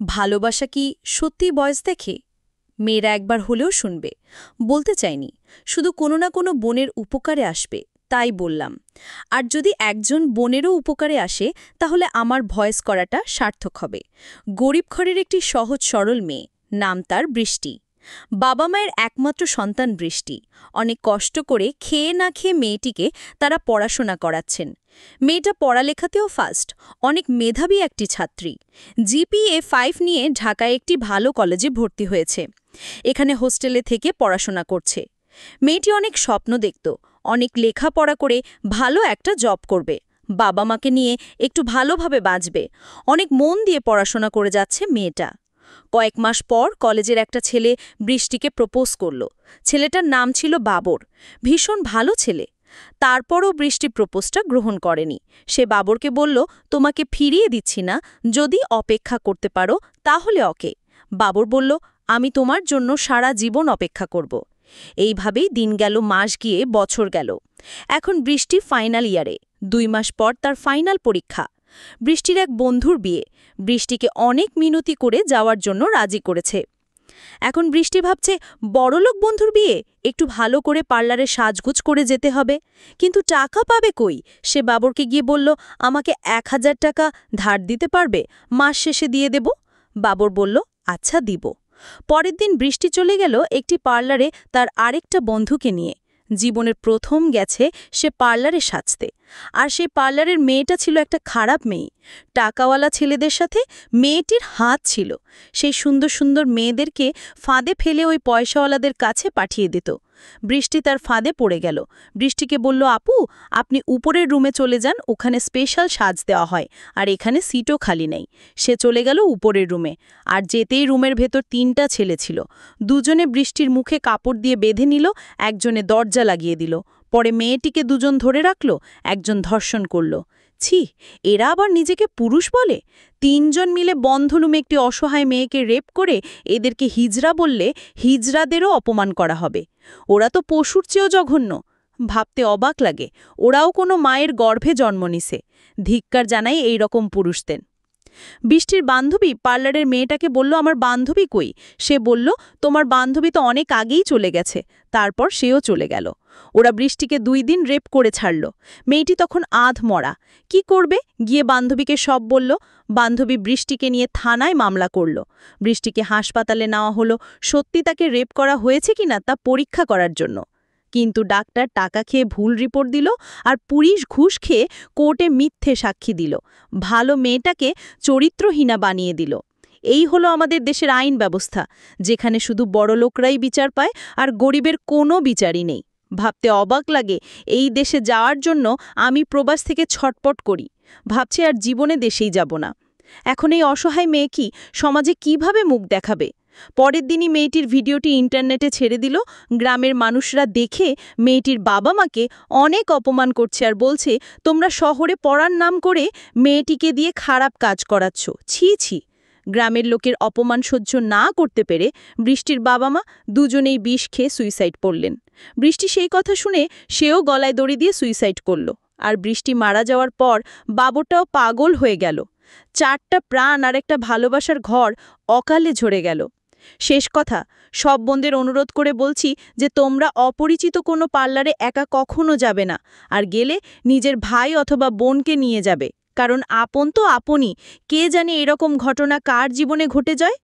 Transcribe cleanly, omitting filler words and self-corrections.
ভালোবাসা কি সত্যিই বয়স দেখে? মেয়েরা একবার হলেও শুনবে। বলতে চাইনি, শুধু কোনো না কোনো বোনের উপকারে আসবে, তাই বললাম। আর যদি একজন বোনেরও উপকারে আসে, তাহলে আমার ভয়েস করাটা সার্থক হবে। গরিব ঘরের একটি সহজ সরল মেয়ে, নাম তার বৃষ্টি। বাবা মায়ের একমাত্র সন্তান বৃষ্টি। অনেক কষ্ট করে খেয়ে না খেয়ে মেয়েটিকে তারা পড়াশোনা করাচ্ছেন। মেয়েটা পড়ালেখাতেও ফার্স্ট, অনেক মেধাবী একটি ছাত্রী। জিপিএ 5 নিয়ে ঢাকায় একটি ভালো কলেজে ভর্তি হয়েছে। এখানে হোস্টেলে থেকে পড়াশোনা করছে। মেয়েটি অনেক স্বপ্ন দেখত, অনেক লেখাপড়া করে ভালো একটা জব করবে, বাবা মাকে নিয়ে একটু ভালোভাবে বাঁচবে। অনেক মন দিয়ে পড়াশোনা করে যাচ্ছে মেয়েটা। কয়েক মাস পর কলেজের একটা ছেলে বৃষ্টিকে প্রপোজ করল। ছেলেটার নাম ছিল বাবর, ভীষণ ভালো ছেলে। তারপরও বৃষ্টি প্রপোজটা গ্রহণ করেনি। সে বাবরকে বলল, তোমাকে ফিরিয়ে দিচ্ছি না, যদি অপেক্ষা করতে পারো তাহলে ওকে। বাবর বলল, আমি তোমার জন্য সারা জীবন অপেক্ষা করব। এইভাবেই দিন গেল, মাস গিয়ে বছর গেল। এখন বৃষ্টি ফাইনাল ইয়ারে, 2 মাস পর তার ফাইনাল পরীক্ষা। বৃষ্টির এক বন্ধুর বিয়ে, বৃষ্টিকে অনেক মিনতি করে যাওয়ার জন্য রাজি করেছে। এখন বৃষ্টি ভাবছে, বড়লোক বন্ধুর বিয়ে, একটু ভালো করে পার্লারে সাজগুজ করে যেতে হবে। কিন্তু টাকা পাবে কই? সে বাবরকে গিয়ে বলল, আমাকে 1000 টাকা ধার দিতে পারবে? মাস শেষে দিয়ে দেব। বাবর বলল, আচ্ছা দিব। পরের দিন বৃষ্টি চলে গেল একটি পার্লারে তার আরেকটা বন্ধুকে নিয়ে। জীবনের প্রথম গেছে সে পার্লারে সাজতে। আর সেই পার্লারের মেয়েটা ছিল একটা খারাপ মেয়ে। টাকাওয়ালা ছেলেদের সাথে মেয়েটির হাত ছিল। সেই সুন্দর সুন্দর মেয়েদেরকে ফাঁদে ফেলে ওই পয়সাওয়ালাদের কাছে পাঠিয়ে দিত। বৃষ্টি তার ফাঁদে পড়ে গেল। বৃষ্টিকে বলল, আপু, আপনি উপরের রুমে চলে যান, ওখানে স্পেশাল সাজ দেওয়া হয়, আর এখানে সিটও খালি নেই। সে চলে গেল উপরের রুমে। আর যেতেই রুমের ভেতর 3টা ছেলে ছিল। দুজনে বৃষ্টির মুখে কাপড় দিয়ে বেঁধে নিল, একজনে দরজা লাগিয়ে দিল। পরে মেয়েটিকে দুজন ধরে রাখল, একজন ধর্ষণ করল। ছি, এরা আবার নিজেকে পুরুষ বলে? 3জন মিলে বন্ধলুমে একটি অসহায় মেয়েকে রেপ করে এদেরকে হিজড়া বললে হিজড়াদেরও অপমান করা হবে। ওরা তো পশুর চেয়েও জঘন্য। ভাবতে অবাক লাগে, ওরাও কোনো মায়ের গর্ভে জন্ম নিছে। ধিক্কার জানাই এই রকম পুরুষদের। বৃষ্টির বান্ধবী পার্লারের মেয়েটাকে বলল, আমার বান্ধবী কই? সে বলল, তোমার বান্ধবী তো অনেক আগেই চলে গেছে। তারপর সেও চলে গেল। ওরা বৃষ্টিকে 2 দিন রেপ করে ছাড়ল। মেয়েটি তখন আধ মরা। কি করবে? গিয়ে বান্ধবীকে সব বলল। বান্ধবী বৃষ্টিকে নিয়ে থানায় মামলা করল। বৃষ্টিকে হাসপাতালে নেওয়া হলো, সত্যি তাকে রেপ করা হয়েছে কিনা তা পরীক্ষা করার জন্য। কিন্তু ডাক্তার টাকা খেয়ে ভুল রিপোর্ট দিল, আর পুলিশ ঘুষ খেয়ে কোর্টে মিথ্যে সাক্ষী দিল। ভালো মেয়েটাকে চরিত্রহীনা বানিয়ে দিল। এই হলো আমাদের দেশের আইন ব্যবস্থা, যেখানে শুধু বড়লোকরাই বিচার পায় আর গরিবের কোনো বিচারই নেই। ভাবতে অবাক লাগে, এই দেশে যাওয়ার জন্য আমি প্রবাস থেকে ছটপট করি। ভাবছি আর জীবনে দেশেই যাব না। এখন এই অসহায় মেয়ে কি সমাজে কিভাবে মুখ দেখাবে? পরের দিনই মেয়েটির ভিডিওটি ইন্টারনেটে ছেড়ে দিল। গ্রামের মানুষরা দেখে মেয়েটির বাবা মাকে অনেক অপমান করছে আর বলছে, তোমরা শহরে পড়ার নাম করে মেয়েটিকে দিয়ে খারাপ কাজ করাচ্ছ। ছি ছি। গ্রামের লোকের অপমান সহ্য না করতে পেরে বৃষ্টির বাবা মা দুজনেই বিষ খেয়ে সুইসাইড করলেন। বৃষ্টি সেই কথা শুনে সেও গলায় দড়ি দিয়ে সুইসাইড করল। আর বৃষ্টি মারা যাওয়ার পর বাবরটাও পাগল হয়ে গেল। 4টা প্রাণ আর একটা ভালোবাসার ঘর অকালে ঝরে গেল। শেষ কথা, সব বোনদের অনুরোধ করে বলছি যে তোমরা অপরিচিত কোনো পার্লারে একা কখনো যাবে না। আর গেলে নিজের ভাই অথবা বোনকে নিয়ে যাবে, কারণ আপন তো আপনই। কে জানে এরকম ঘটনা কার জীবনে ঘটে যায়।